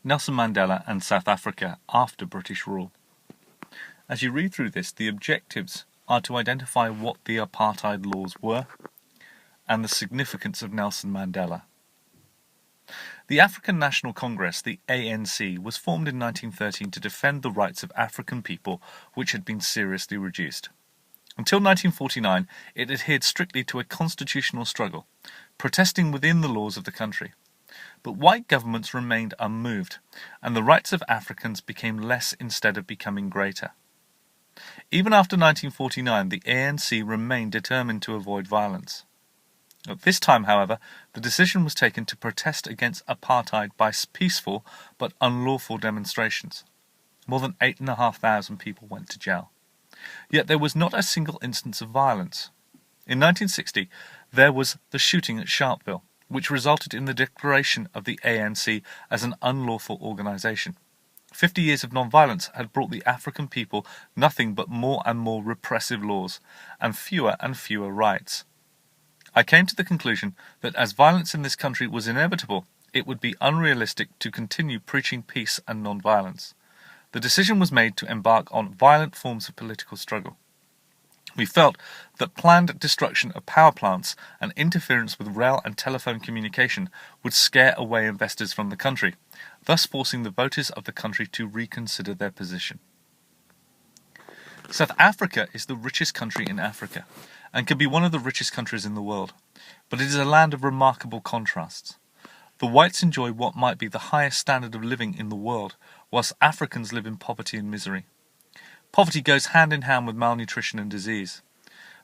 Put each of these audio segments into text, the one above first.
Nelson Mandela and South Africa after British rule. As you read through this, the objectives are to identify what the apartheid laws were and the significance of Nelson Mandela. The African National Congress, the ANC, was formed in 1913 to defend the rights of African people, which had been seriously reduced. Until 1949, it adhered strictly to a constitutional struggle, protesting within the laws of the country. But white governments remained unmoved, and the rights of Africans became less instead of becoming greater. Even after 1949, the ANC remained determined to avoid violence. At this time, however, the decision was taken to protest against apartheid by peaceful but unlawful demonstrations. More than 8,500 people went to jail. Yet there was not a single instance of violence. In 1960, there was the shooting at Sharpeville, which resulted in the declaration of the ANC as an unlawful organisation. 50 years of non-violence had brought the African people nothing but more and more repressive laws, and fewer rights. I came to the conclusion that as violence in this country was inevitable, it would be unrealistic to continue preaching peace and non-violence. The decision was made to embark on violent forms of political struggle. We felt that planned destruction of power plants and interference with rail and telephone communication would scare away investors from the country, thus forcing the voters of the country to reconsider their position. South Africa is the richest country in Africa, and can be one of the richest countries in the world, but it is a land of remarkable contrasts. The whites enjoy what might be the highest standard of living in the world, whilst Africans live in poverty and misery. Poverty goes hand in hand with malnutrition and disease.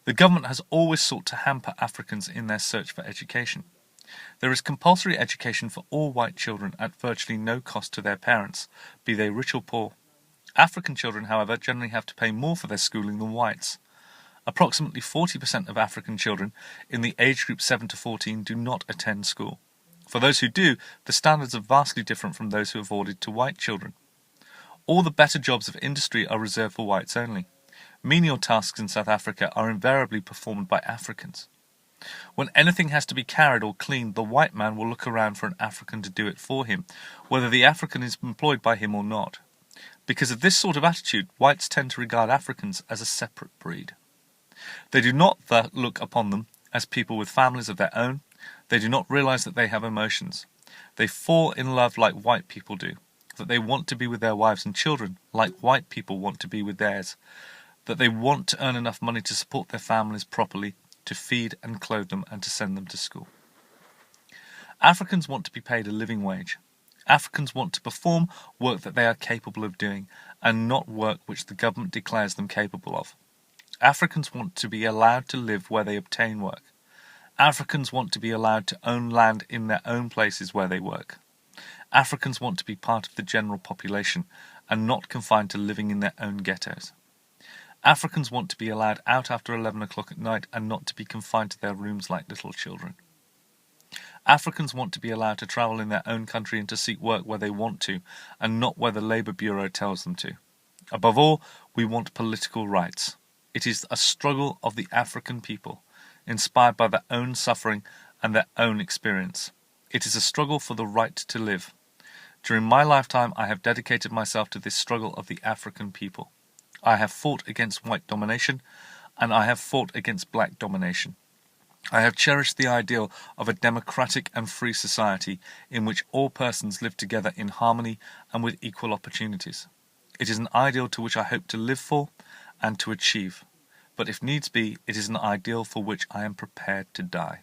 The government has always sought to hamper Africans in their search for education. There is compulsory education for all white children at virtually no cost to their parents, be they rich or poor. African children, however, generally have to pay more for their schooling than whites. Approximately 40% of African children in the age group 7 to 14 do not attend school. For those who do, the standards are vastly different from those who are afforded to white children. All the better jobs of industry are reserved for whites only. Menial tasks in South Africa are invariably performed by Africans. When anything has to be carried or cleaned, the white man will look around for an African to do it for him, whether the African is employed by him or not. Because of this sort of attitude, whites tend to regard Africans as a separate breed. They do not look upon them as people with families of their own. They do not realize that they have emotions. They fall in love like white people do, that they want to be with their wives and children like white people want to be with theirs, that they want to earn enough money to support their families properly, to feed and clothe them and to send them to school. Africans want to be paid a living wage. Africans want to perform work that they are capable of doing, and not work which the government declares them capable of. Africans want to be allowed to live where they obtain work. Africans want to be allowed to own land in their own places where they work. Africans want to be part of the general population and not confined to living in their own ghettos. Africans want to be allowed out after 11 o'clock at night and not to be confined to their rooms like little children. Africans want to be allowed to travel in their own country and to seek work where they want to and not where the Labour Bureau tells them to. Above all, we want political rights. It is a struggle of the African people, inspired by their own suffering and their own experience. It is a struggle for the right to live. During my lifetime, I have dedicated myself to this struggle of the African people. I have fought against white domination, and I have fought against black domination. I have cherished the ideal of a democratic and free society in which all persons live together in harmony and with equal opportunities. It is an ideal to which I hope to live for and to achieve, but if needs be, it is an ideal for which I am prepared to die.